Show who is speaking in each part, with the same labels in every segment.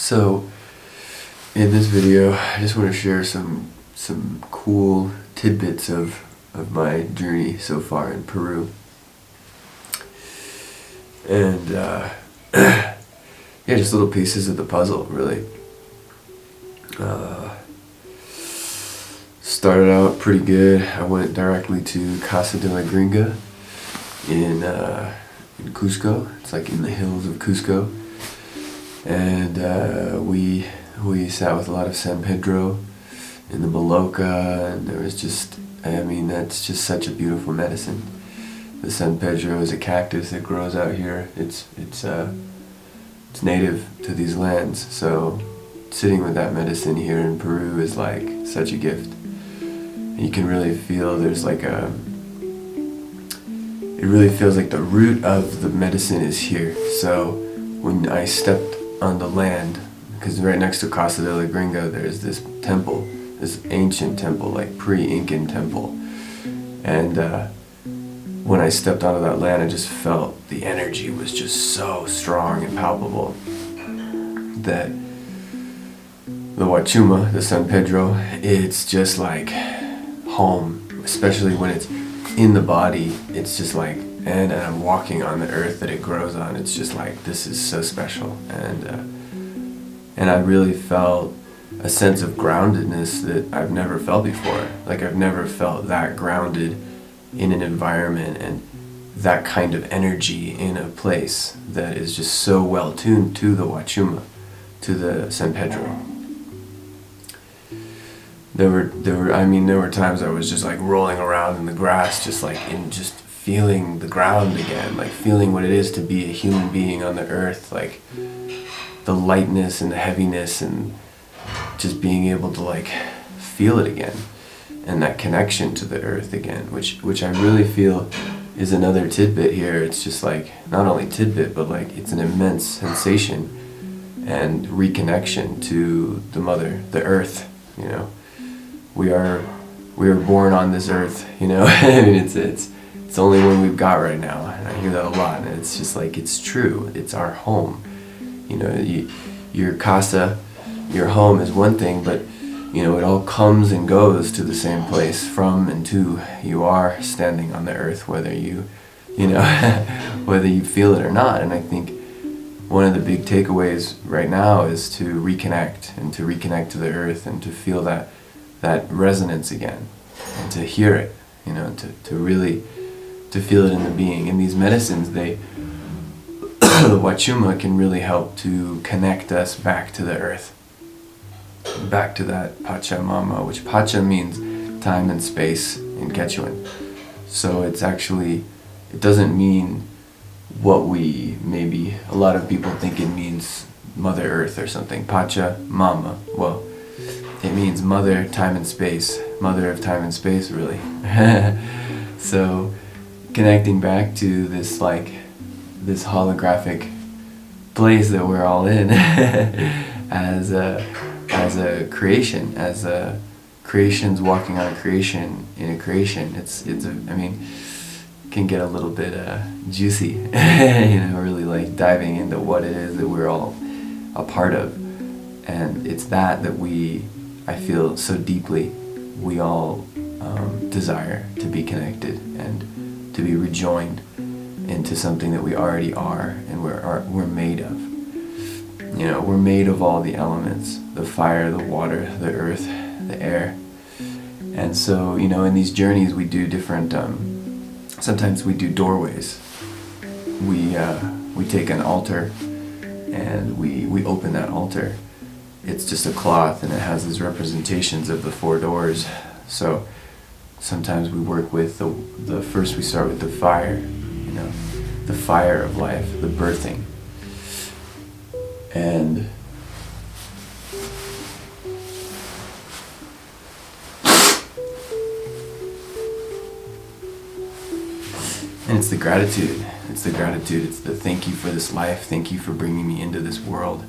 Speaker 1: So in this video, I just want to share some cool tidbits of my journey so far in Peru. And yeah, just little pieces of the puzzle, really. Started out pretty good. I went directly to Casa de la Gringa in Cusco. It's like in the hills of Cusco. And we sat with a lot of San Pedro in the Maloca, and there was just, that's just such a beautiful medicine. The San Pedro is a cactus that grows out here. It's native to these lands, so sitting with that medicine here in Peru is like such a gift. You can really feel there's like it really feels like the root of the medicine is here. So when I stepped on the land, because right next to Casa de la Gringa there's this temple, this ancient temple, like pre-Incan temple, and when I stepped onto that land, I just felt the energy was just so strong and palpable that the Huachuma, the San Pedro, it's just like home, especially when it's in the body. It's just like, and I'm walking on the earth that it grows on. It's just like, this is so special. And I really felt a sense of groundedness that I've never felt before. Like, I've never felt that grounded in an environment and that kind of energy in a place that is just so well tuned to the Huachuma, to the San Pedro. There were times I was just like rolling around in the grass, just like in just feeling the ground again, like feeling what it is to be a human being on the earth, like the lightness and the heaviness, and just being able to like feel it again, and that connection to the earth again, which I really feel is another tidbit here. It's just like, not only tidbit, but like it's an immense sensation and reconnection to the mother, the earth, you know. We are born on this earth, you know. I mean, it's the only one we've got right now, and I hear that a lot, and it's just like, it's true. It's our home, you know. Your casa, your home is one thing, but you know, it all comes and goes to the same place, from and to. You are standing on the earth, whether you know, whether you feel it or not. And I think one of the big takeaways right now is to reconnect, and to reconnect to the earth, and to feel that resonance again, and to hear it, you know, to really feel it in the being. And these medicines, the Huachuma can really help to connect us back to the earth, back to that Pachamama, which Pacha means time and space in Quechuan. So it's actually, it doesn't mean what we, maybe a lot of people think it means Mother Earth or something. Pachamama, well, it means mother, time and space, mother of time and space, really. So connecting back to this, like, this holographic place that we're all in as a creation, as a creations walking on a creation in a creation. Can get a little bit juicy, you know, really like diving into what it is that we're all a part of. And it's that I feel so deeply we all desire to be connected and to be rejoined into something that we already are, and we're made of. You know, we're made of all the elements: the fire, the water, the earth, the air. And so, you know, in these journeys we do different, sometimes we do doorways. We take an altar and we open that altar. It's just a cloth, and it has these representations of the four doors. So sometimes we work with first we start with the fire, you know, the fire of life, the birthing. And it's the gratitude. It's the thank you for this life. Thank you for bringing me into this world.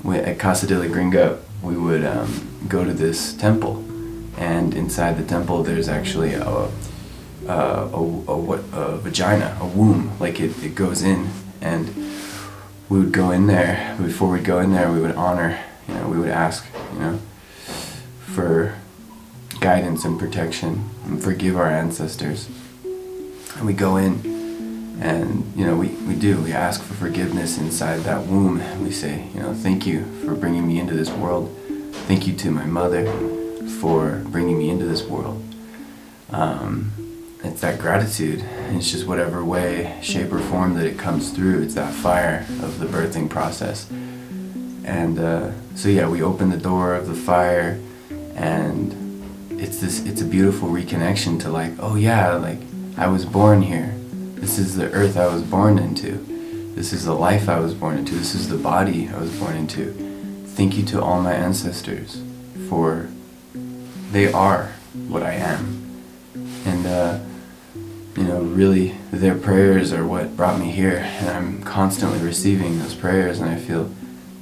Speaker 1: At Casa de la Gringa, we would go to this temple, and inside the temple there's actually a vagina, a womb, like it goes in, and we would go in there. Before we'd go in there, we would honor, we would ask, for guidance and protection, and forgive our ancestors. And we go in, and we ask for forgiveness inside that womb. We say, thank you for bringing me into this world. Thank you to my mother for bringing me into this world. It's that gratitude. It's just whatever way, shape, or form that it comes through. It's that fire of the birthing process. And we open the door of the fire, and it's a beautiful reconnection to I was born here. This is the earth I was born into. This is the life I was born into. This is the body I was born into. Thank you to all my ancestors, for they are what I am. And really their prayers are what brought me here, and I'm constantly receiving those prayers, and I feel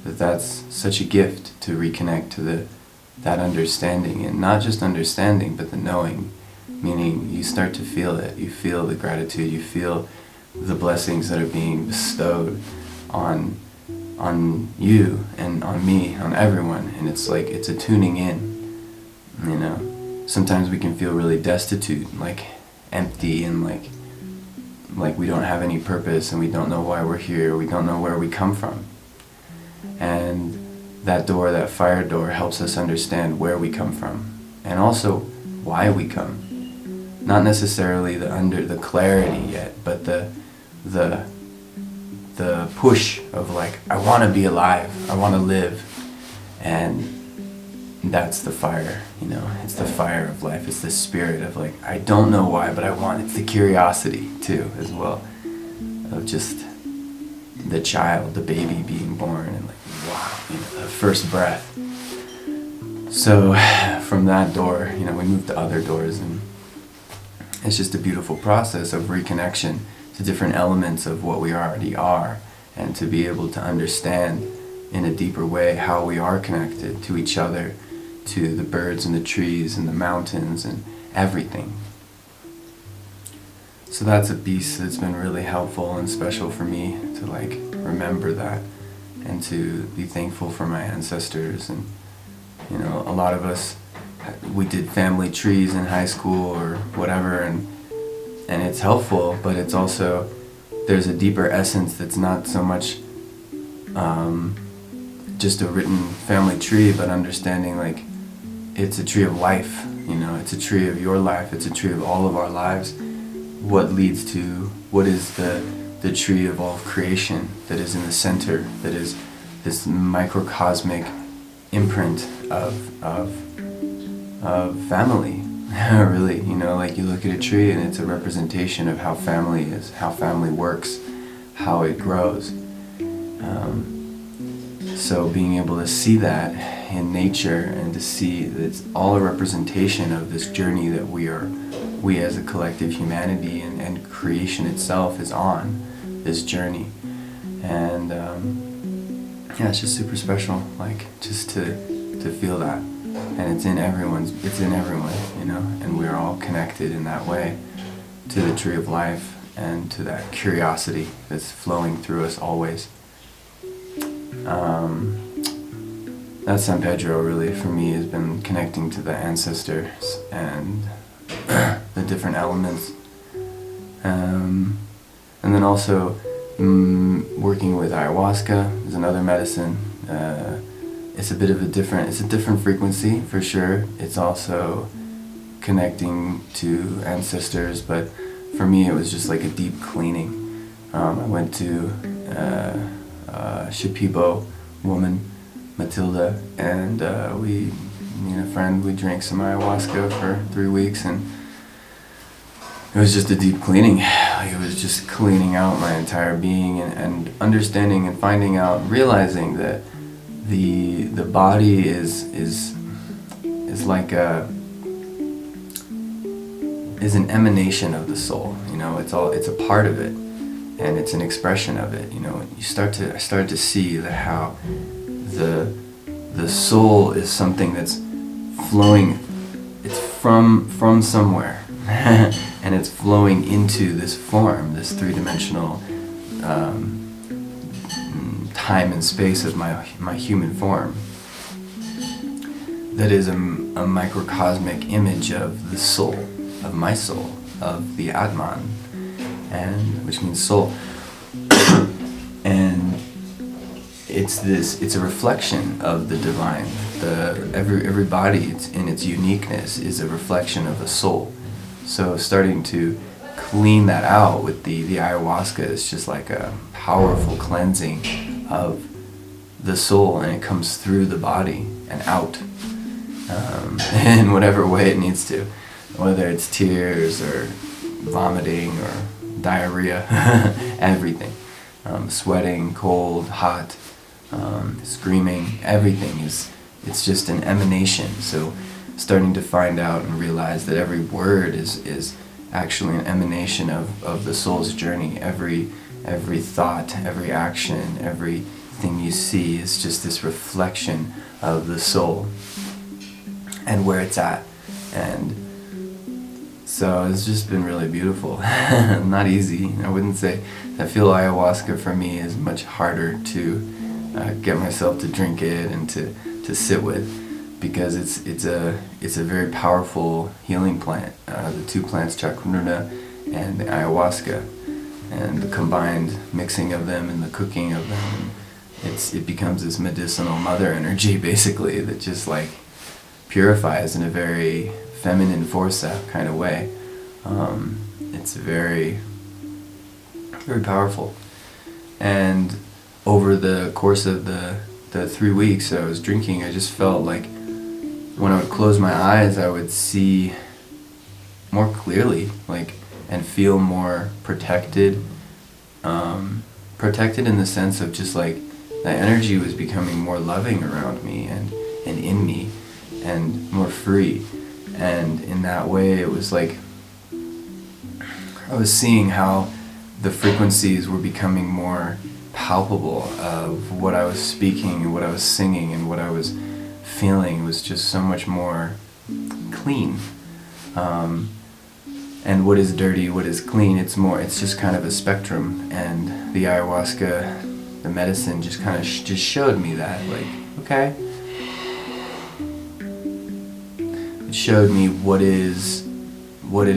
Speaker 1: that that's such a gift to reconnect to that understanding, and not just understanding, but the knowing, meaning you start to feel it. You feel the gratitude, you feel the blessings that are being bestowed on you and on me, on everyone, and it's a tuning in. Sometimes we can feel really destitute, empty, and like we don't have any purpose, and we don't know why we're here, we don't know where we come from. And that door, that fire door, helps us understand where we come from, and also why we come. Not necessarily the clarity yet, but the push of I want to be alive, I want to live. And that's the fire, it's the fire of life. It's the spirit of I don't know why, but I want. It's the curiosity too, as well, of just the child, the baby being born, and wow, the first breath. So from that door, we move to other doors, and it's just a beautiful process of reconnection to different elements of what we already are, and to be able to understand in a deeper way how we are connected to each other, to the birds and the trees and the mountains and everything. So that's a piece that's been really helpful and special for me, to remember that, and to be thankful for my ancestors. And a lot of us, we did family trees in high school or whatever, and it's helpful, but it's also, there's a deeper essence that's not so much just a written family tree, but understanding it's a tree of life. It's a tree of your life, it's a tree of all of our lives. What leads to, what is the tree of all of creation that is in the center, that is this microcosmic imprint of family. Really, you look at a tree and it's a representation of how family is, how family works, how it grows. So being able to see that in nature, and to see that it's all a representation of this journey that we as a collective humanity and creation itself is on this journey. And it's just super special, just to feel that. And it's in everyone, and we're all connected in that way to the tree of life, and to that curiosity that's flowing through us always. That's San Pedro, really, for me, has been connecting to the ancestors and the different elements. And then also working with ayahuasca is another medicine. It's a bit of a different frequency, for sure. It's also connecting to ancestors, but for me it was just a deep cleaning. I went to a Shipibo woman, Matilda, and me and a friend, we drank some ayahuasca for 3 weeks, and it was just a deep cleaning. It was just cleaning out my entire being, and understanding and finding out, realizing that the body is an emanation of the soul. It's a part of it, and it's an expression of it. I started to see that how the soul is something that's flowing. It's from somewhere, and it's flowing into this form, this three-dimensional time and space of my human form that is a microcosmic image of the soul, of my soul, of the Atman, and which means soul. And it's a reflection of the divine. Every body, in its uniqueness, is a reflection of the soul. So starting to clean that out with the ayahuasca is just like a powerful cleansing of the soul, and it comes through the body and out in whatever way it needs to, whether it's tears or vomiting or diarrhea, everything, sweating, cold, hot, screaming, everything it's just an emanation. So starting to find out and realize that every word is actually an emanation of the soul's journey. Every thought, every action, everything you see is just this reflection of the soul and where it's at. And so it's just been really beautiful. Not easy. I wouldn't say. I feel ayahuasca for me is much harder to get myself to drink it and to sit with, because it's a very powerful healing plant. The two plants, chacruna and the ayahuasca, and the combined mixing of them and the cooking of them, it becomes this medicinal mother energy basically that just like purifies in a very feminine force kind of way. It's very, very powerful. And over the course of the 3 weeks I was drinking, I just felt like when I would close my eyes, I would see more clearly, like, and feel more protected. Protected in the sense of just like the energy was becoming more loving around me and in me, and more free. And in that way, it was like I was seeing how the frequencies were becoming more palpable of what I was speaking and what I was singing and what I was feeling was just so much more clean. And what is dirty, what is clean, it's just kind of a spectrum. And the ayahuasca, the medicine, just kind of just showed me that, like, okay. It showed me what it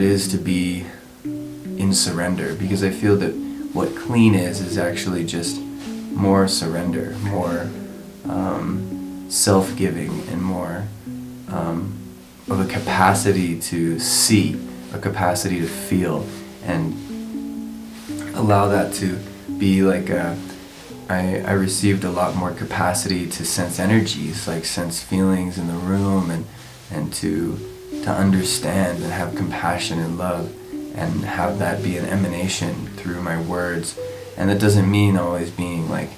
Speaker 1: is to be in surrender, because I feel that what clean is actually just more surrender, more self-giving, and more of a capacity to see, a capacity to feel, and allow that to be like I received a lot more capacity to sense energies, like sense feelings in the room, and to understand and have compassion and love, and have that be an emanation through my words. And that doesn't mean always being like,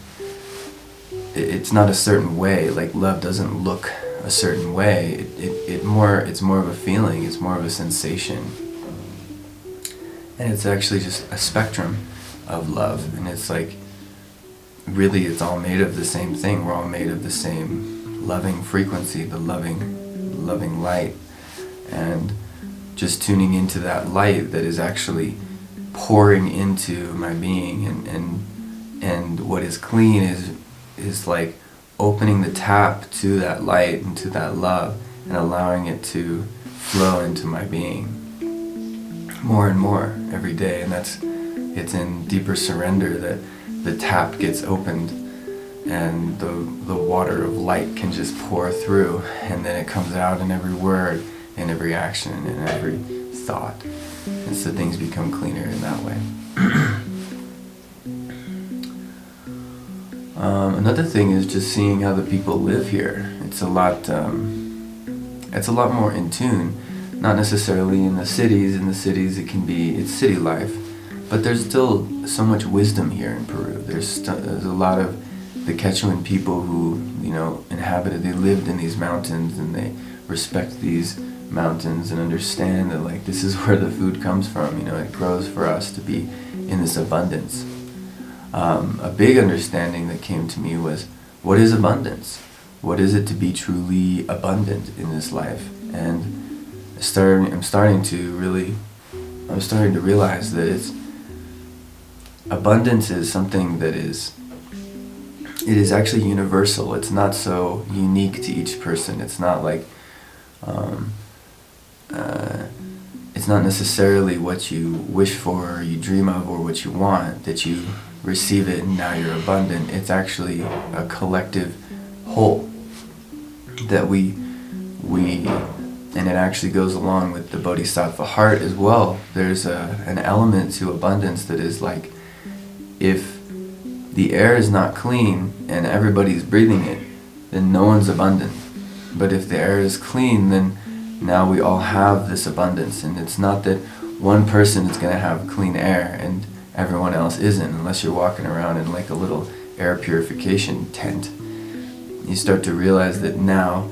Speaker 1: it's not a certain way, like love doesn't look a certain way. It's more of a feeling, it's more of a sensation. And it's actually just a spectrum of love, and it's like, really it's all made of the same thing. We're all made of the same loving frequency, the loving light. And just tuning into that light that is actually pouring into my being, and what is clean is like opening the tap to that light and to that love, and allowing it to flow into my being more and more every day. And it's in deeper surrender that the tap gets opened, and the water of light can just pour through, and then it comes out in every word, in every action, and every thought. And so things become cleaner in that way. Another thing is just seeing how the people live here. It's a lot more in tune. Not necessarily in the cities. In the cities it's city life, but there's still so much wisdom here in Peru. There's a lot of the Quechuan people who, inhabited, they lived in these mountains, and they respect these mountains and understand that, like, this is where the food comes from. It grows for us to be in this abundance. A big understanding that came to me was, what is abundance? What is it to be truly abundant in this life? And I'm starting to realize that abundance is something that is it is actually universal. It's not so unique to each person. It's not like, um, it's not necessarily what you wish for or you dream of or what you want that you receive it and now you're abundant. It's actually a collective whole that we and it actually goes along with the bodhisattva heart as well. There's an element to abundance that is like, if the air is not clean and everybody's breathing it, then no one's abundant. But if the air is clean, then now we all have this abundance. And it's not that one person is going to have clean air and everyone else isn't, unless you're walking around in like a little air purification tent. You start to realize that now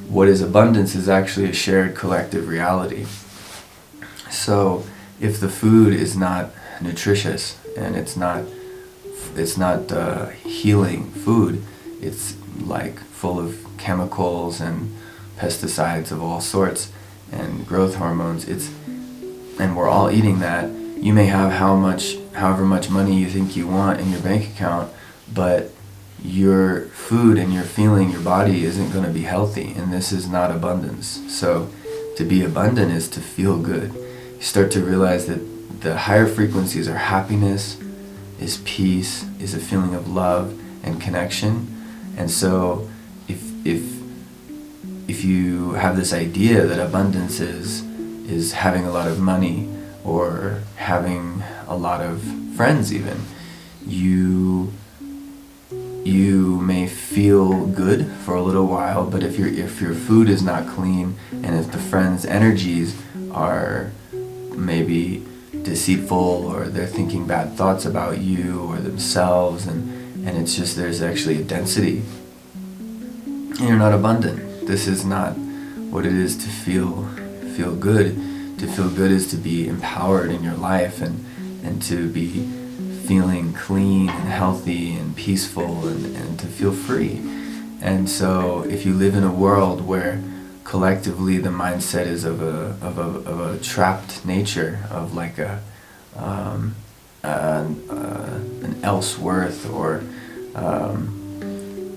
Speaker 1: what is abundance is actually a shared collective reality. So if the food is not nutritious and it's not healing food, it's like full of chemicals and pesticides of all sorts and growth hormones, and we're all eating that. You may have however much money you think you want in your bank account, but your food and your feeling, your body isn't going to be healthy, and this is not abundance. So to be abundant is to feel good. You start to realize that the higher frequencies are happiness, is peace, is a feeling of love and connection. And so if you have this idea that abundance is having a lot of money or having a lot of friends even, you may feel good for a little while, but if your food is not clean and if the friends' energies are maybe deceitful or they're thinking bad thoughts about you or themselves, and it's just there's actually a density and you're not abundant. This is not what it is to feel good. To feel good is to be empowered in your life and to be feeling clean and healthy and peaceful and to feel free. And so if you live in a world where collectively the mindset is of a trapped nature, of like an else-worth, or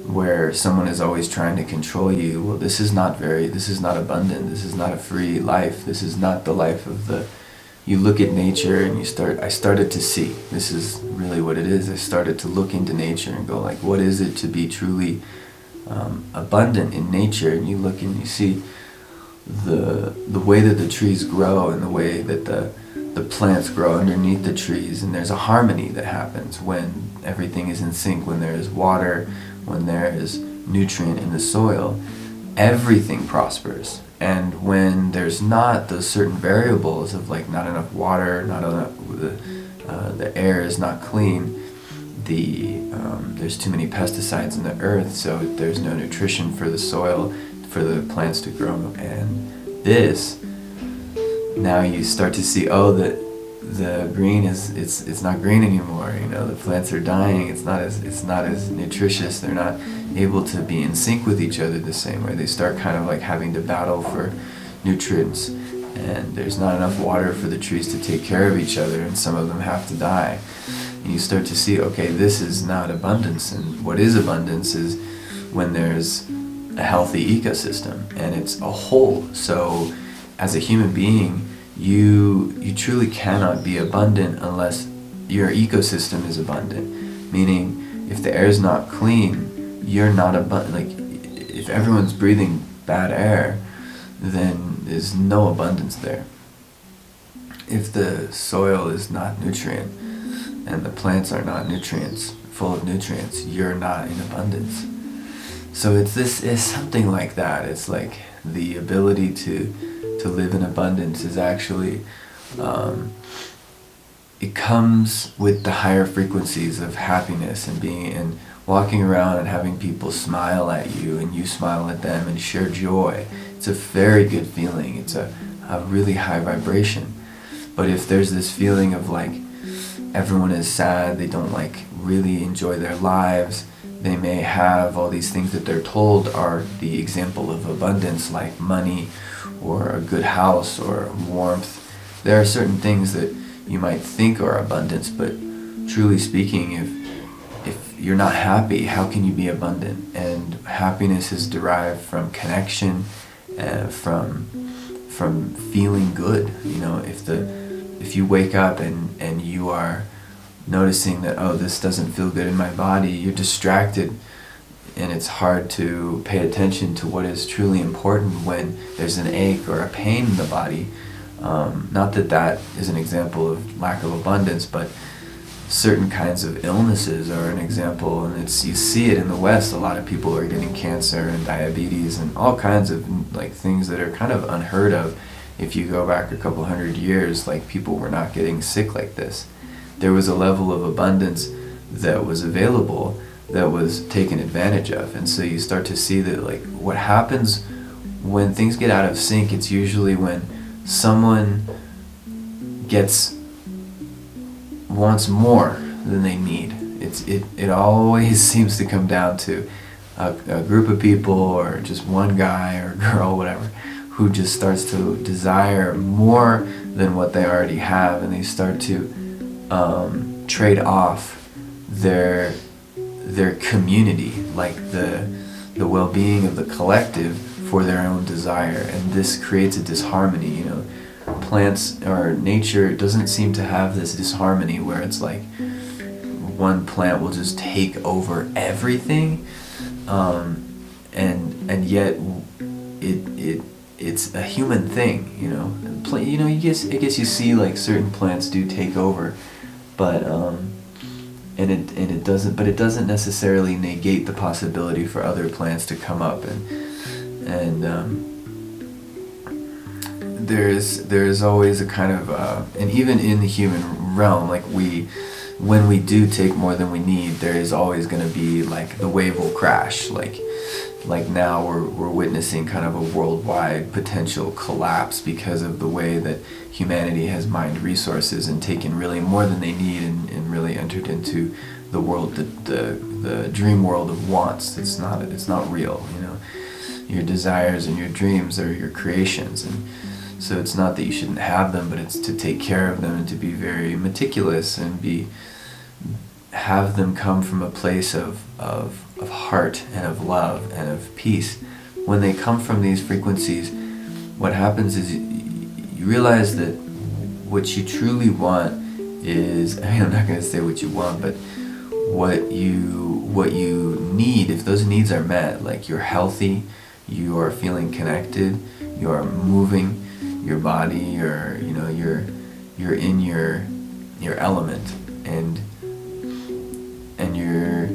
Speaker 1: where someone is always trying to control you, well, this is not abundant. This is not a free life. This is not the life of you look at nature and I started to see, this is really what it is. I started to look into nature and go like, what is it to be truly abundant in nature? And you look and you see the way that the trees grow and the way that the plants grow underneath the trees, and there's a harmony that happens when everything is in sync, when there is water, when there is nutrient in the soil, everything prospers. And when there's not those certain variables of like not enough water, not enough, the air is not clean, there's too many pesticides in the earth, so there's no nutrition for the soil, for the plants to grow. And now you start to see, the green it's not green anymore. The plants are dying. It's not as nutritious. They're not able to be in sync with each other the same way. They start kind of like having to battle for nutrients, and there's not enough water for the trees to take care of each other, and some of them have to die. And you start to see, okay, this is not abundance. And what is abundance is when there's a healthy ecosystem and it's a whole. So as a human being, you truly cannot be abundant unless your ecosystem is abundant. Meaning, if the air is not clean, you're not abundant. Like, if everyone's breathing bad air, then there's no abundance there. If the soil is not nutrient and the plants are not full of nutrients, you're not in abundance. So it's something like that. It's like the ability to live in abundance is actually, it comes with the higher frequencies of happiness and walking around and having people smile at you and you smile at them and share joy. It's a very good feeling. It's a really high vibration. But if there's this feeling of like everyone is sad, they don't like really enjoy their lives, they may have all these things that they're told are the example of abundance, like money or a good house or warmth. There are certain things that you might think are abundance, but truly speaking, if you're not happy, how can you be abundant? And happiness is derived from connection, from feeling good. You know, if you wake up and you are noticing that, oh, this doesn't feel good in my body, you're distracted, and it's hard to pay attention to what is truly important when there's an ache or a pain in the body. Not that that is an example of lack of abundance, but certain kinds of illnesses are an example, and you see it in the West. A lot of people are getting cancer and diabetes and all kinds of like things that are kind of unheard of. If you go back a couple hundred years, like, people were not getting sick like this. There was a level of abundance that was available that was taken advantage of. And so you start to see that, like, what happens when things get out of sync, it's usually when someone wants more than they need. It always seems to come down to a group of people, or just one guy or girl, whatever, who just starts to desire more than what they already have, and they start to trade off their community, like the well-being of the collective, for their own desire. And this creates a disharmony. You know, plants or nature doesn't seem to have this disharmony where it's like one plant will just take over everything, and yet it's a human thing. You know, I guess you see, like, certain plants do take over, but it doesn't necessarily negate the possibility for other plants to come up, and there's always a kind of and even in the human realm, like, when we do take more than we need, there is always going to be, like, the wave will crash. Like now we're witnessing kind of a worldwide potential collapse because of the way that humanity has mined resources and taken really more than they need, and really entered into the world, the dream world of wants. It's not real. You know, your desires and your dreams are your creations, and so it's not that you shouldn't have them, but it's to take care of them and to be very meticulous and have them come from a place of heart and of love and of peace. When they come from these frequencies, what happens is you realize that what you truly want is, I mean, I'm not going to say what you want, but what you need. If those needs are met, like, you're healthy, you are feeling connected, you are moving your body, you're in your element, and you're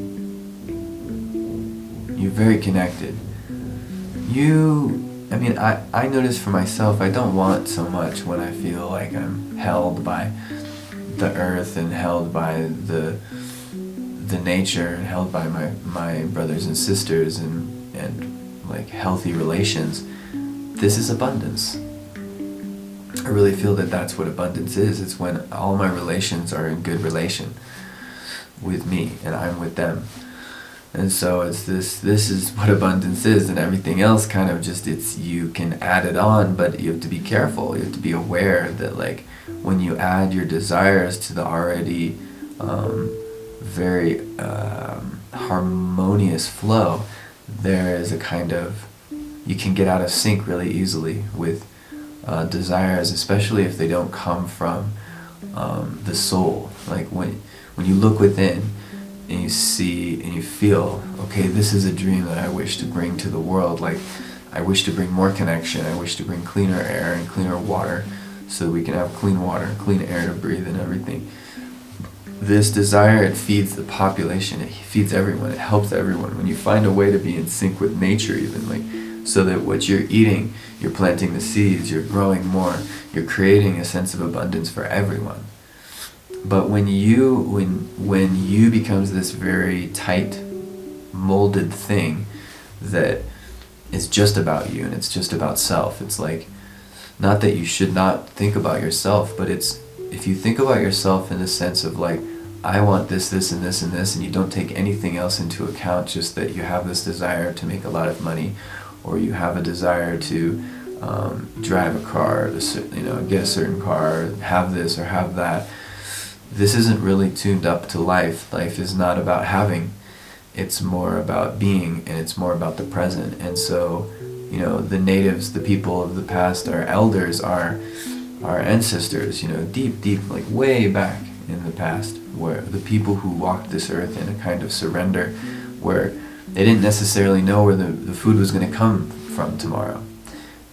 Speaker 1: very connected. I notice for myself, I don't want so much when I feel like I'm held by the earth and held by the nature and held by my brothers and sisters and like healthy relations. This is abundance. I really feel that that's what abundance is. It's when all my relations are in good relation with me and I'm with them. And so it's this is what abundance is, and everything else kind of just, you can add it on, but you have to be careful. You have to be aware that, like, when you add your desires to the already very harmonious flow, there is a kind of, you can get out of sync really easily with desires, especially if they don't come from the soul. Like when you look within and you see and you feel, okay, this is a dream that I wish to bring to the world. Like, I wish to bring more connection. I wish to bring cleaner air and cleaner water so that we can have clean water, clean air to breathe and everything. This desire, it feeds the population. It feeds everyone. It helps everyone. When you find a way to be in sync with nature, even, like, so that what you're eating, you're planting the seeds, you're growing more, you're creating a sense of abundance for everyone. But when you becomes this very tight, molded thing that is just about you and it's just about self, it's like, not that you should not think about yourself, but it's, if you think about yourself in the sense of, like, I want this, this, and this, and this, and you don't take anything else into account, just that you have this desire to make a lot of money, or you have a desire to drive a car, get a certain car, have this or have that.
Speaker 2: this isn't really tuned up to life. Life is not about having, it's more about being, and it's more about the present. And so, you know, the natives, the people of the past, our elders, our ancestors, you know, deep, like way back in the past, where the people who walked this earth in a kind of surrender, where they didn't necessarily know where the food was going to come from tomorrow,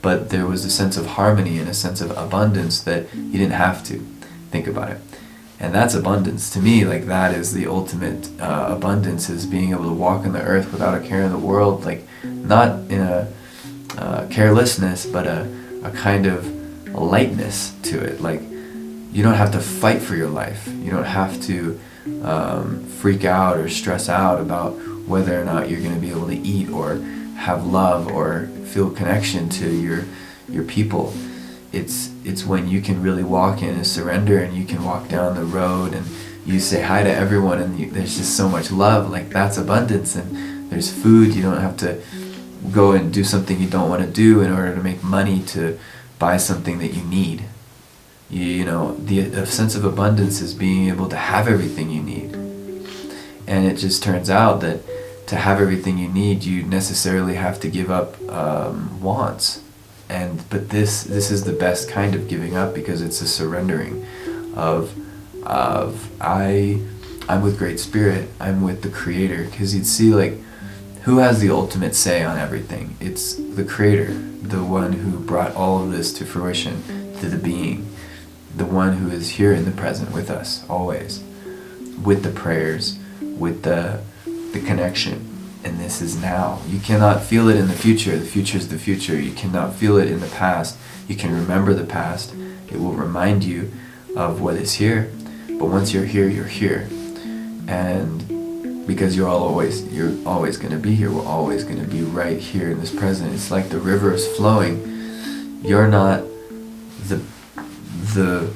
Speaker 2: but there was a sense of harmony and a sense of abundance that you didn't have to think about it. And that's abundance to me. Like, that is the ultimate abundance, is being able to walk on the earth without a care in the world, like not in a carelessness, but a kind of lightness to it. Like, you don't have to fight for your life. You don't have to freak out or stress out about whether or not you're going to be able to eat or have love or feel connection to your people. It's when you can really walk in and surrender, and you can walk down the road and you say hi to everyone, and there's just so much love. Like, that's abundance. And there's food. You don't have to go and do something you don't want to do in order to make money to buy something that you need. You know, the sense of abundance is being able to have everything you need. And it just turns out that to have everything you need, you necessarily have to give up wants. But this is the best kind of giving up, because it's a surrendering of I'm with Great Spirit, I'm with the Creator. Because you'd see, like, who has the ultimate say on everything? It's the Creator, the one who brought all of this to fruition, to the being, the one who is here in the present with us always, with the prayers, with the connection. And this is now. You cannot feel it in the future. The future is the future. You cannot feel it in the past. You can remember the past. It will remind you of what is here. But once you're here, you're here. And because you're always going to be here. We're always going to be right here in this present. It's like the river is flowing. You're not the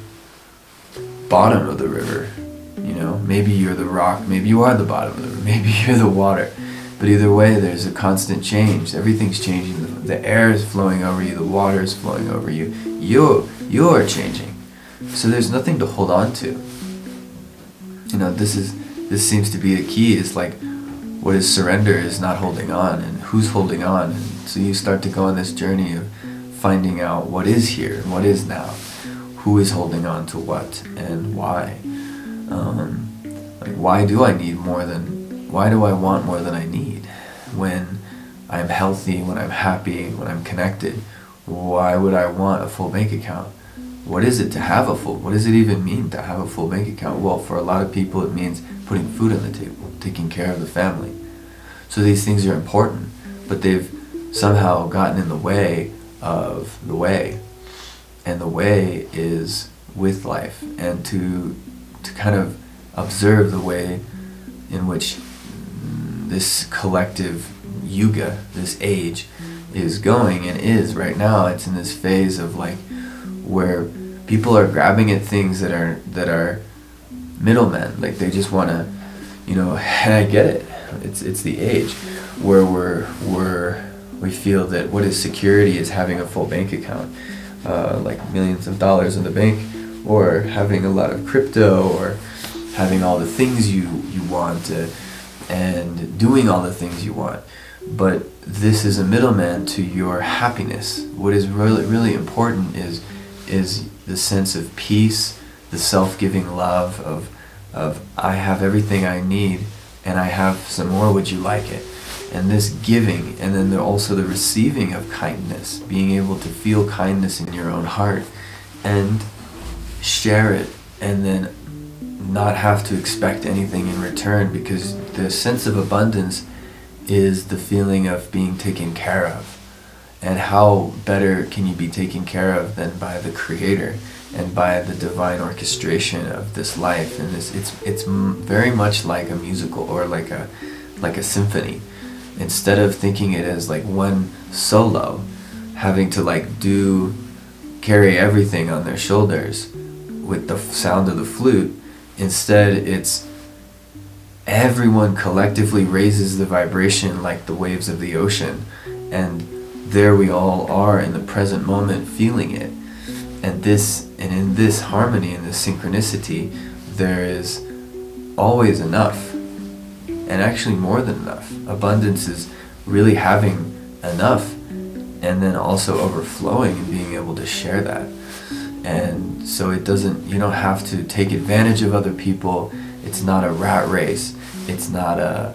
Speaker 2: bottom of the river. You know, maybe you're the rock. Maybe you are the bottom of the river. Maybe you're the water. But either way, there's a constant change. Everything's changing. The air is flowing over you. The water is flowing over you. You're changing. So there's nothing to hold on to. You know, this seems to be the key. Is like, what is surrender is not holding on, and who's holding on. And so you start to go on this journey of finding out what is here and what is now. Who is holding on to what and why? Like, why do I want more than I need? When I'm healthy, when I'm happy, when I'm connected, why would I want a full bank account? What is it to have what does it even mean to have a full bank account? Well, for a lot of people it means putting food on the table, taking care of the family. So these things are important, but they've somehow gotten in the way of the way. And the way is with life, and to kind of observe the way in which this collective yuga, this age, is going and is right now. It's in this phase of like where people are grabbing at things that are middlemen. Like, they just want to, you know, and I get it. It's the age where we feel that what is security is having a full bank account, like millions of dollars in the bank, or having a lot of crypto, or having all the things you want, and doing all the things you want. But this is a middleman to your happiness. What is really, really important is the sense of peace, the self-giving love of I have everything I need, and I have some more, would you like it? And this giving, and then also the receiving of kindness, being able to feel kindness in your own heart and share it, and then not have to expect anything in return, because the sense of abundance is the feeling of being taken care of. And how better can you be taken care of than by the Creator and by the divine orchestration of this life? And it's very much like a musical, or like a symphony. Instead of thinking it as like one solo, having to like carry everything on their shoulders with the sound of the flute, instead it's everyone collectively raises the vibration like the waves of the ocean, and there we all are in the present moment feeling it. And in this harmony, in this synchronicity, there is always enough, and actually more than enough. Abundance is really having enough and then also overflowing and being able to share that. And so you don't have to take advantage of other people. It's not a rat race. It's not a,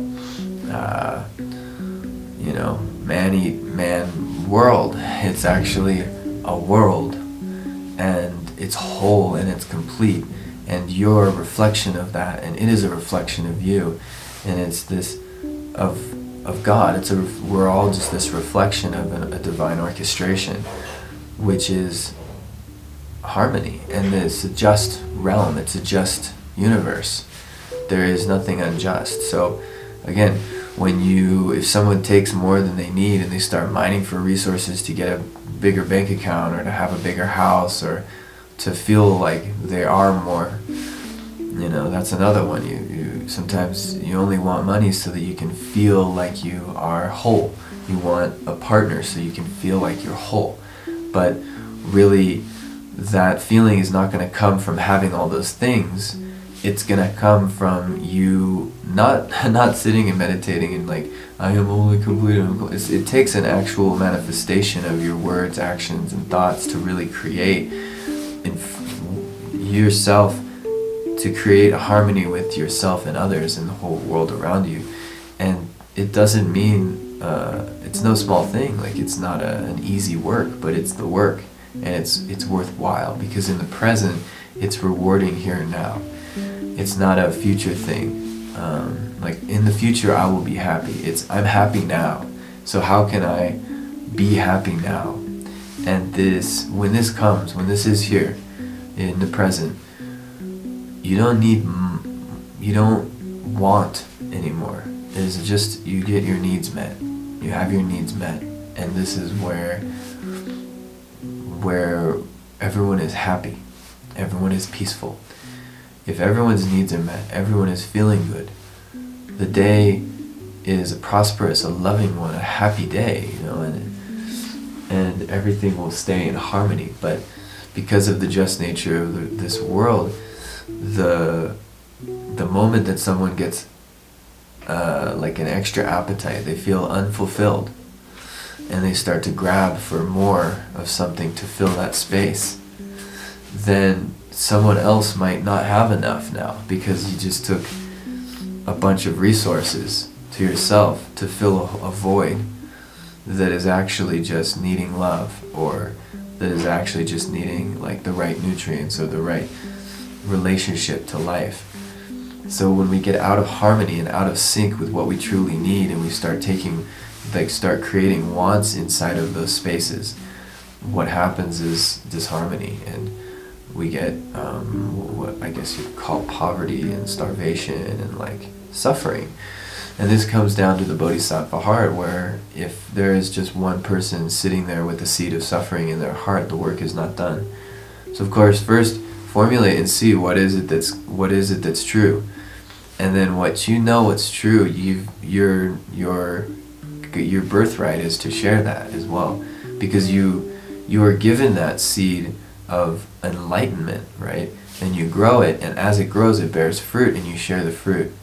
Speaker 2: man eat man world. It's actually a world, and it's whole and it's complete, and you're a reflection of that, and it is a reflection of you, and it's this of God. We're all just this reflection of a divine orchestration, which is harmony, and it's a just realm. It's a just universe. There is nothing unjust. So again, if someone takes more than they need and they start mining for resources to get a bigger bank account or to have a bigger house or to feel like they are more, that's another one. You sometimes you only want money so that you can feel like you are whole. You want a partner so you can feel like you're whole. But really, that feeling is not going to come from having all those things. It's going to come from you not sitting and meditating and like, I am only complete. It takes an actual manifestation of your words, actions, and thoughts to really create yourself, to create a harmony with yourself and others and the whole world around you. And it doesn't mean, it's no small thing. Like, it's not an easy work, but it's the work, and it's worthwhile, because in the present, it's rewarding here and now. It's not a future thing. Like, in the future I will be happy. I'm happy now. So how can I be happy now? And when this is here in the present, you don't want anymore. It's just, you get your needs met. You have your needs met. And this is where everyone is happy. Everyone is peaceful. If everyone's needs are met, everyone is feeling good, the day is a prosperous, a loving one, a happy day, and everything will stay in harmony. But because of the just nature of this world, the moment that someone gets like an extra appetite, they feel unfulfilled, and they start to grab for more of something to fill that space, then someone else might not have enough now, because you just took a bunch of resources to yourself to fill a void that is actually just needing love, or that is actually just needing like the right nutrients or the right relationship to life. So when we get out of harmony and out of sync with what we truly need, and we start creating wants inside of those spaces, what happens is disharmony, and we get what I guess you'd call poverty and starvation and like suffering. And this comes down to the bodhisattva heart, where if there is just one person sitting there with the seed of suffering in their heart, the work is not done. So of course, first formulate and see what is it that's true, and then what's true, your birthright is to share that as well, because you are given that seed of enlightenment, right? And you grow it, and as it grows, it bears fruit, and you share the fruit.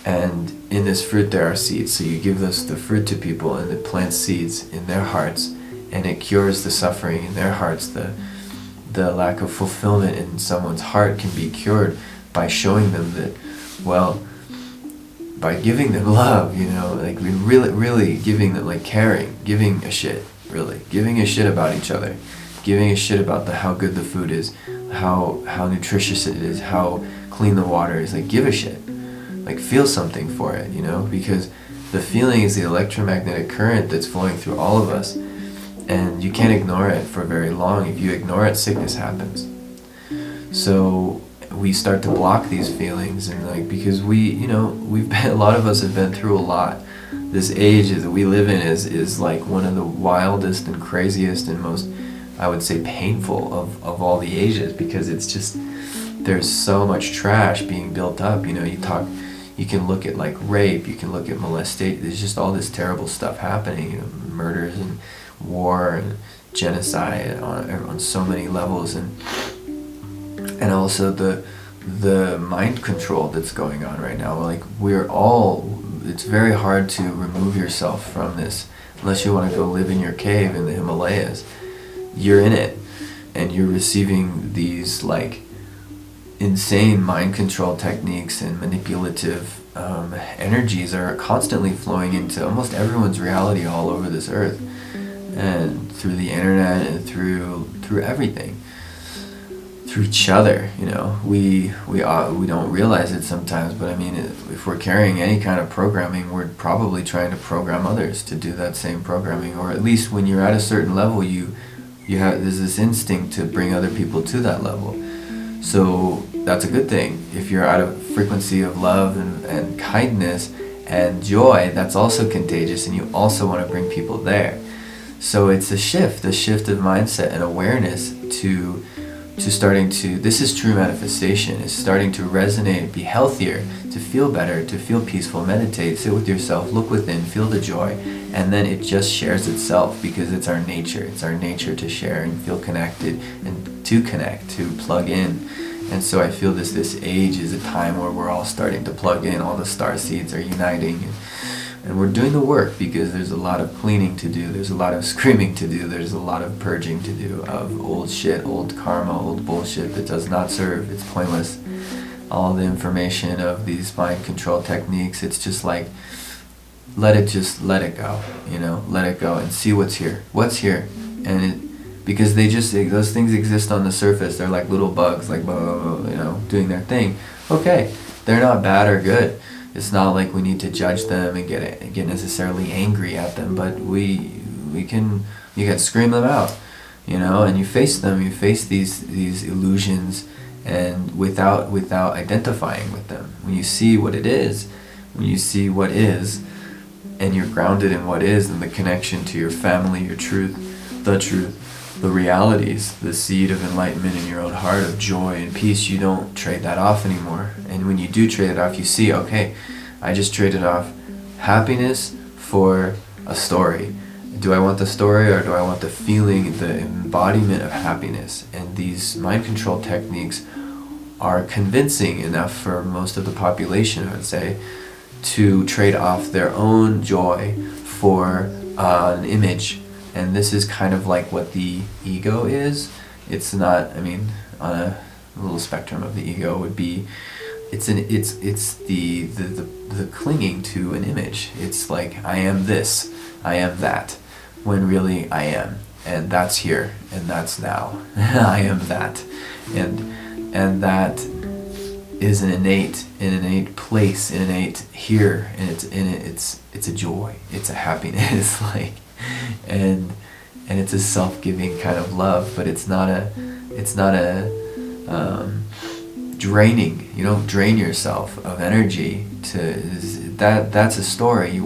Speaker 2: And in this fruit there are seeds, so you give the fruit to people, and it plants seeds in their hearts, and it cures the suffering in their hearts. The lack of fulfillment in someone's heart can be cured by showing them that, well, by giving them love, like really giving them, like caring, giving a shit, really, giving a shit about each other, giving a shit about how good the food is, how nutritious it is, how clean the water is. Like, give a shit. Like, feel something for it, because the feeling is the electromagnetic current that's flowing through all of us, and you can't ignore it for very long. If you ignore it, sickness happens. So we start to block these feelings, and because a lot of us have been through a lot. This age that we live in is like one of the wildest and craziest and most, I would say, painful of all the ages, because it's just, there's so much trash being built up. You can look at like rape, you can look at molestation. There's just all this terrible stuff happening, murders and war and genocide on so many levels, and also the the mind control that's going on right now. Like we're all, it's very hard to remove yourself from this unless you want to go live in your cave in the Himalayas. You're in it, and you're receiving these like insane mind control techniques and manipulative energies are constantly flowing into almost everyone's reality all over this earth, and through the internet and through everything, through each other. You know, we don't realize it sometimes, but I mean, if we're carrying any kind of programming, we're probably trying to program others to do that same programming, or at least when you're at a certain level, you have, there's this instinct to bring other people to that level. So that's a good thing. If you're at a frequency of love and kindness and joy, that's also contagious, and you also want to bring people there. So it's a shift of mindset and awareness to starting to, this is true manifestation, is starting to resonate, be healthier, to feel better, to feel peaceful, meditate, sit with yourself, look within, feel the joy, and then it just shares itself because it's our nature. It's our nature to share and feel connected and to connect, to plug in. And so I feel this age is a time where we're all starting to plug in, all the star seeds are uniting, and we're doing the work because there's a lot of cleaning to do, there's a lot of screaming to do, there's a lot of purging to do of old shit, old karma, old bullshit that does not serve, it's pointless. All the information of these mind control techniques, it's just like, let it go, you know, let it go and see what's here, because those things exist on the surface, they're like little bugs, like, blah, blah, blah, you know, doing their thing. Okay, they're not bad or good. It's not like we need to judge them and get necessarily angry at them, but you can scream them out, you know, and you face them, you face these illusions, and without identifying with them. When you see what it is, and you're grounded in what is, and the connection to your family, your truth, the realities, the seed of enlightenment in your own heart of joy and peace, you don't trade that off anymore. And when you do trade it off, you see, okay, I just traded off happiness for a story. Do I want the story, or do I want the feeling, the embodiment of happiness? And these mind control techniques are convincing enough for most of the population, I would say, to trade off their own joy for an image. And this is kind of like what the ego is. It's not, I mean, on a little spectrum of the ego would be, it's the clinging to an image. It's like, I am this, I am that, when really I am, and that's here, and that's now. I am that, and that is an innate place, innate here, and it's a joy, it's a happiness, like. And it's a self-giving kind of love, but it's not a draining. You don't drain yourself of energy that's a story.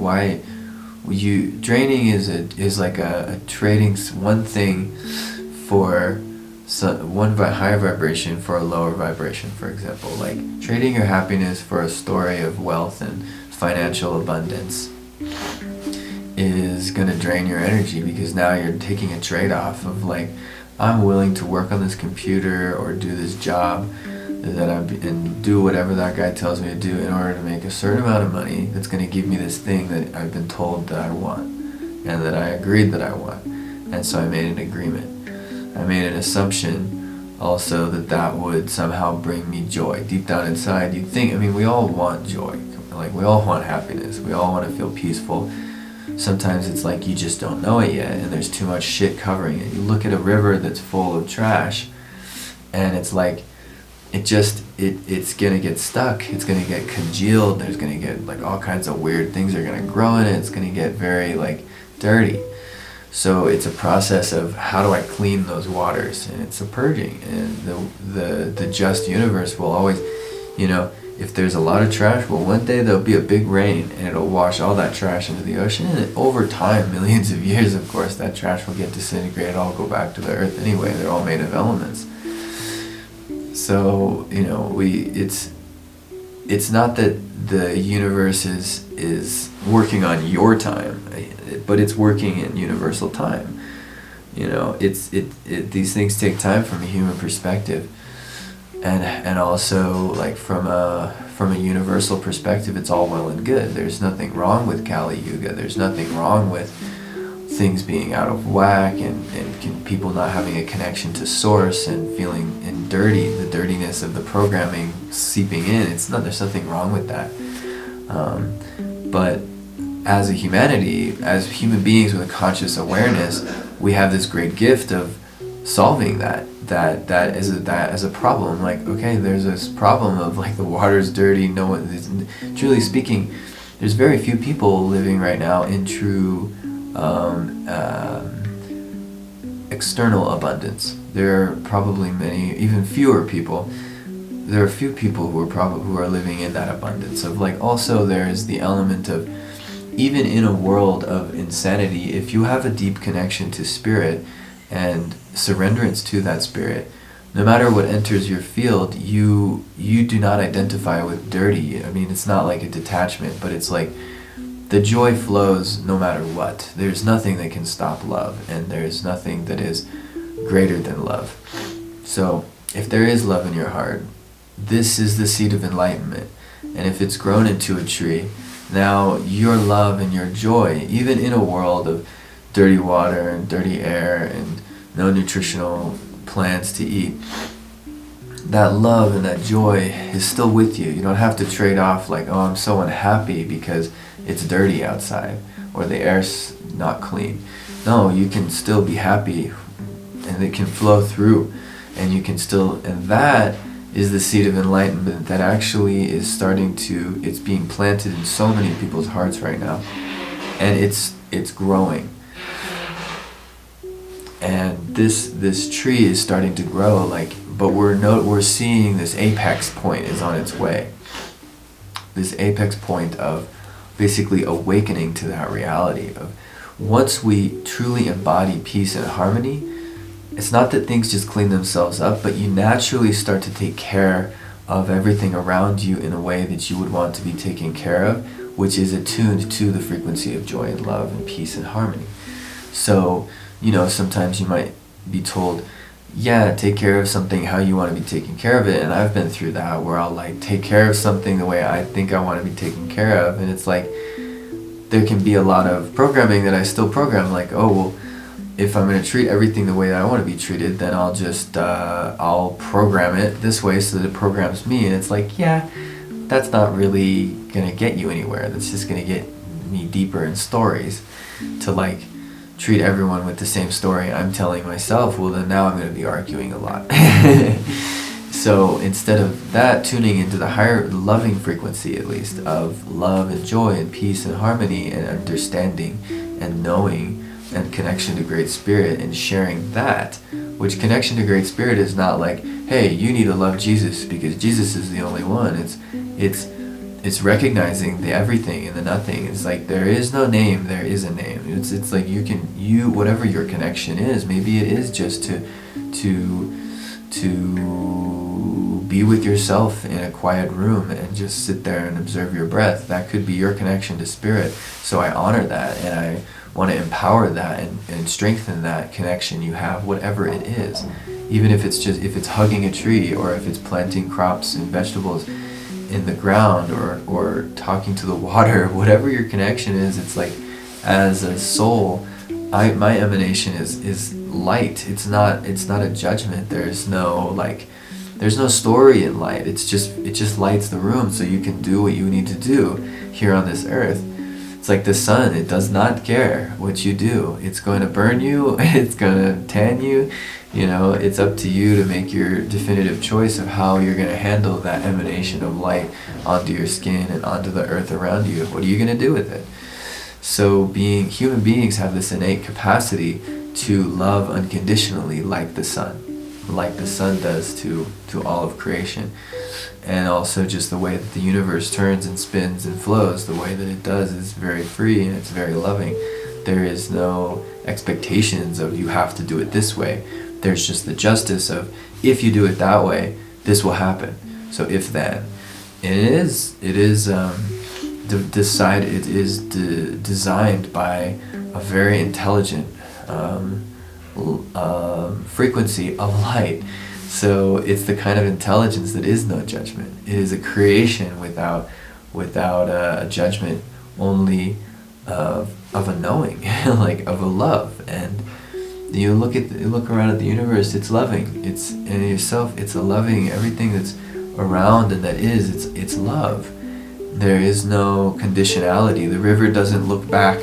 Speaker 2: Draining is like a trading one thing for one higher vibration for a lower vibration, for example, like trading your happiness for a story of wealth and financial abundance is going to drain your energy, because now you're taking a trade-off of like, I'm willing to work on this computer or do this job and do whatever that guy tells me to do in order to make a certain amount of money that's going to give me this thing that I've been told that I want and that I agreed that I want. And so I made an agreement. I made an assumption also that would somehow bring me joy. Deep down inside, you'd think, I mean, we all want joy. Like, we all want happiness. We all want to feel peaceful. Sometimes it's like you just don't know it yet, and there's too much shit covering it. You look at a river that's full of trash, and it's like, it's gonna get stuck. It's gonna get congealed. There's gonna get like all kinds of weird things are gonna grow in it. It's gonna get very like dirty. So it's a process of how do I clean those waters, and it's a purging. And the just universe will always, you know, if there's a lot of trash, well, one day there'll be a big rain and it'll wash all that trash into the ocean, and over time, millions of years, of course, that trash will get disintegrated, all go back to the earth anyway. They're all made of elements. So, you know, it's not that the universe is working on your time, but it's working in universal time. You know, these things take time from a human perspective. and also like from a universal perspective, it's all well and good. There's nothing wrong with Kali Yuga. There's nothing wrong with things being out of whack, and people not having a connection to source and feeling the dirtiness of the programming seeping in. There's nothing wrong with that. But as a humanity, as human beings with a conscious awareness, we have this great gift of solving that as a problem. Like, okay, there's this problem of like the water's dirty. No one is, truly speaking, there's very few people living right now in true external abundance. There are probably even fewer people. There are few people who are living in that abundance of like. Also, there's the element of, even in a world of insanity, if you have a deep connection to spirit and surrenderance to that spirit, no matter what enters your field, you do not identify with dirty. I mean, it's not like a detachment, but it's like the joy flows no matter what. There's nothing that can stop love, and there's nothing that is greater than love. So if there is love in your heart, this is the seed of enlightenment. And if it's grown into a tree, now your love and your joy, even in a world of dirty water and dirty air and no nutritional plants to eat, that love and that joy is still with you. You don't have to trade off like, oh, I'm so unhappy because it's dirty outside or the air's not clean. No, you can still be happy, and it can flow through, and you can still, and that is the seed of enlightenment that actually is it's being planted in so many people's hearts right now, and it's growing. And this tree is starting to grow, like, but we're seeing this apex point is on its way. This apex point of basically awakening to that reality of, once we truly embody peace and harmony, it's not that things just clean themselves up, but you naturally start to take care of everything around you in a way that you would want to be taken care of, which is attuned to the frequency of joy and love and peace and harmony. So, sometimes you might be told, yeah, take care of something how you want to be taken care of it. And I've been through that, where I'll like take care of something the way I think I want to be taken care of. And it's like, there can be a lot of programming that I still program, like, oh, well, if I'm going to treat everything the way that I want to be treated, then I'll just, I'll program it this way so that it programs me. And it's like, yeah, that's not really going to get you anywhere. That's just going to get me deeper in stories to like treat everyone with the same story I'm telling myself. Well, then now I'm going to be arguing a lot. So instead of that, tuning into the higher loving frequency, at least, of love and joy and peace and harmony and understanding and knowing and connection to Great Spirit, and sharing that, which connection to Great Spirit is not like, hey, you need to love Jesus because Jesus is the only one. It's recognizing the everything and the nothing. It's like, there is no name, there is a name. It's like you whatever your connection is, maybe it is just to be with yourself in a quiet room and just sit there and observe your breath. That could be your connection to spirit. So I honor that, and I want to empower that and strengthen that connection you have, whatever it is. Even if it's hugging a tree, or if it's planting crops and vegetables in the ground, or talking to the water, whatever your connection is. It's like, as a soul, my emanation is light. It's not a judgment. There's no story in light. It just lights the room so you can do what you need to do here on this earth. It's like the sun. It does not care what you do. It's going to burn you. It's going to tan you. It's up to you to make your definitive choice of how you're going to handle that emanation of light onto your skin and onto the earth around you. What are you going to do with it? So human beings have this innate capacity to love unconditionally, like the sun does to all of creation. And also just the way that the universe turns and spins and flows, the way that it does is very free and it's very loving. There is no expectations of you have to do it this way. There's just the justice of, if you do it that way, this will happen. So if then. And it is designed by a very intelligent frequency of light. So it's the kind of intelligence that is no judgment. It is a creation without a judgment, only of a knowing, like of a love. And you look around at the universe, it's loving. It's in yourself, it's a loving. Everything that's around and that is, it's love. There is no conditionality. The river doesn't look back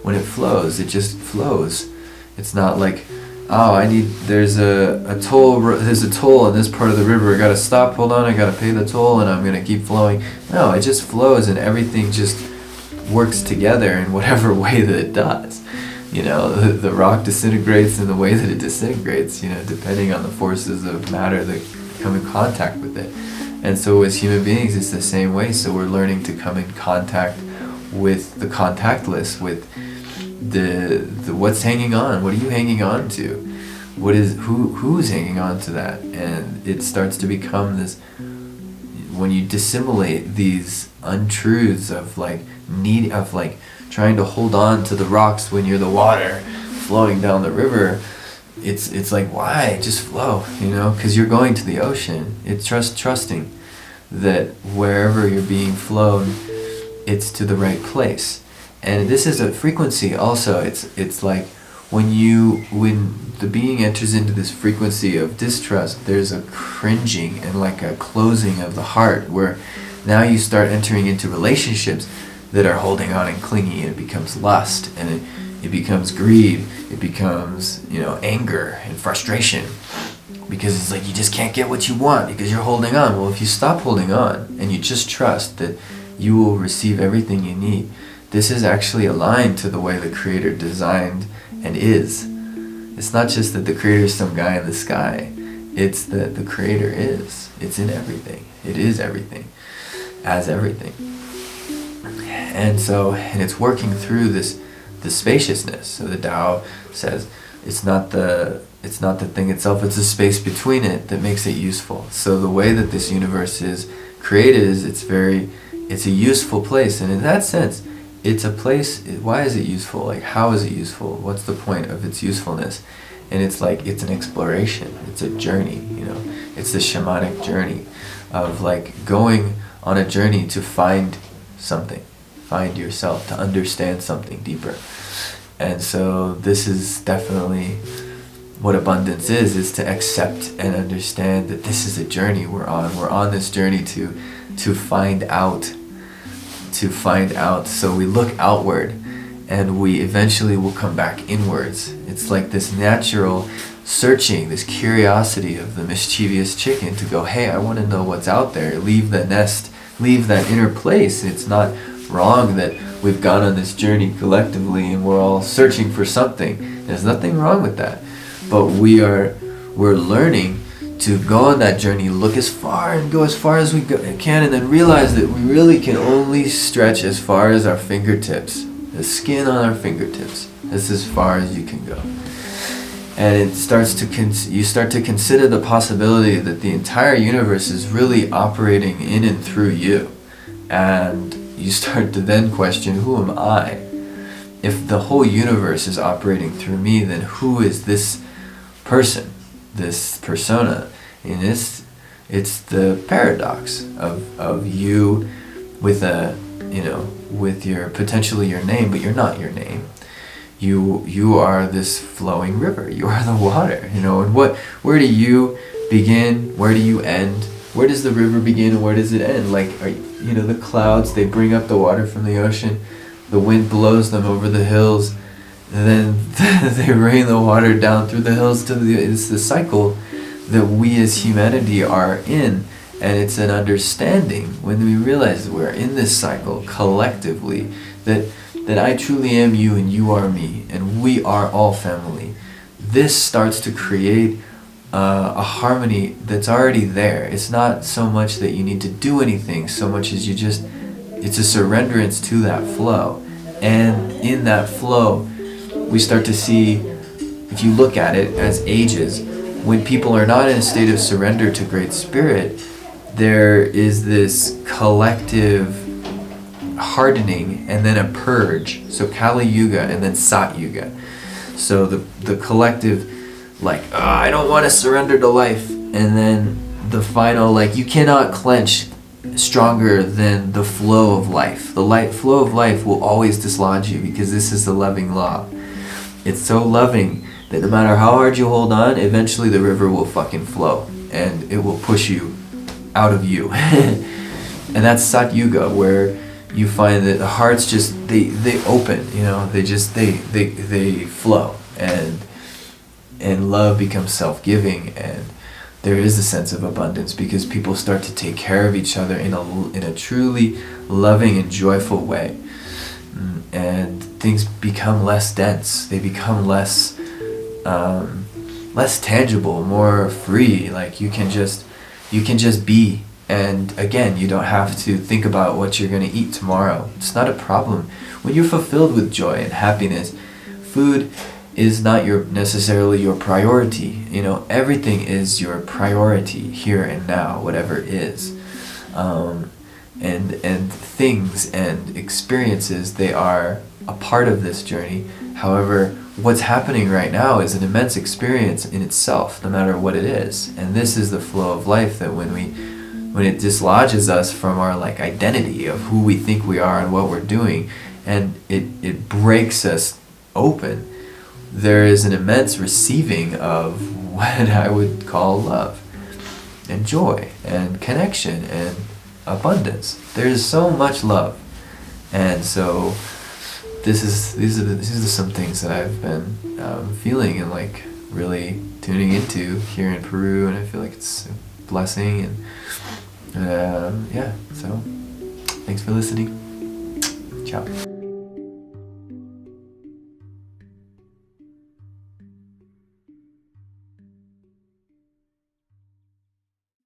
Speaker 2: when it flows. It just flows. It's not like, oh, there's a toll in this part of the river. I gotta stop. Hold on, I gotta pay the toll, and I'm gonna keep flowing. No, it just flows, and everything just works together in whatever way that it does. The rock disintegrates in the way that it disintegrates. Depending on the forces of matter that come in contact with it. And so as human beings, it's the same way. So we're learning to come in contact with the contactless, with the what's hanging on. What are you hanging on to? Who's hanging on to that? And it starts to become this, when you dissimulate these untruths of trying to hold on to the rocks when you're the water flowing down the river. It's like, why? Just flow, because you're going to the ocean. It's trusting that wherever you're being flown, it's to the right place. And this is a frequency also. It's like when the being enters into this frequency of distrust, there's a cringing and like a closing of the heart, where now you start entering into relationships that are holding on and clinging, and it becomes lust, and it becomes greed, it becomes, anger and frustration, because it's like you just can't get what you want because you're holding on. Well, if you stop holding on and you just trust that you will receive everything you need, this is actually aligned to the way the Creator designed and is. It's not just that the Creator is some guy in the sky. It's that the Creator is. It's in everything. It is everything, as everything. And it's working through the spaciousness. So the Tao says it's not the thing itself, it's the space between it that makes it useful. So the way that this universe is created is it's a useful place. And in that sense, it's a place. Why is it useful? Like, how is it useful? What's the point of its usefulness? And it's like, it's an exploration. It's a journey, It's the shamanic journey of like going on a journey to find something, find yourself, to understand something deeper. And so this is definitely what abundance is to accept and understand that this is a journey we're on. We're on this journey to find out. So we look outward, and we eventually will come back inwards. It's like this natural searching, this curiosity of the mischievous chicken to go, hey, I want to know what's out there. Leave the nest, leave that inner place. It's not wrong that we've gone on this journey collectively and we're all searching for something. There's nothing wrong with that. But we're learning to go on that journey, look as far and go as far as we can, and then realize that we really can only stretch as far as our fingertips. The skin on our fingertips. That's as far as you can go. And it starts to you start to consider the possibility that the entire universe is really operating in and through you. And you start to then question, who am I? If the whole universe is operating through me, then who is this person, this persona? And it's the paradox of you with with your potentially your name, but you're not your name. You are this flowing river. You are the water, and where do you begin? Where do you end? Where does the river begin and where does it end? Like, the clouds, they bring up the water from the ocean, the wind blows them over the hills, and then they rain the water down through the hills it's the cycle that we as humanity are in. And it's an understanding when we realize that we're in this cycle collectively, that I truly am you and you are me, and we are all family. This starts to create a harmony that's already there. It's not so much that you need to do anything, so much as it's a surrenderance to that flow. And in that flow, we start to see, if you look at it as ages, when people are not in a state of surrender to Great Spirit, there is this collective hardening and then a purge. So Kali Yuga and then Sat Yuga. So the collective, like, I don't want to surrender to life. And then the final, like, you cannot clench stronger than the flow of life. The flow of life will always dislodge you, because this is the loving law. It's so loving that no matter how hard you hold on, eventually the river will fucking flow, and it will push you out of you. And that's Sat Yuga, where you find that the hearts just, they open, you know, they flow, and love becomes self-giving, and there is a sense of abundance, because people start to take care of each other in a truly loving and joyful way. And things become less dense. They become less tangible, more free. Like, you can just be. And again, you don't have to think about what you're going to eat tomorrow. It's not a problem. When you're fulfilled with joy and happiness, food is not necessarily your priority. You know, everything is your priority here and now, whatever it is. And things and experiences, they are a part of this journey. However, what's happening right now is an immense experience in itself, no matter what it is. And this is the flow of life, that when it dislodges us from our like identity of who we think we are and what we're doing, and it breaks us open, there is an immense receiving of what I would call love and joy and connection and abundance. There is so much love. And so these are some things that I've been feeling and like really tuning into here in Peru, and I feel like it's a blessing. And yeah, so thanks for listening. Ciao.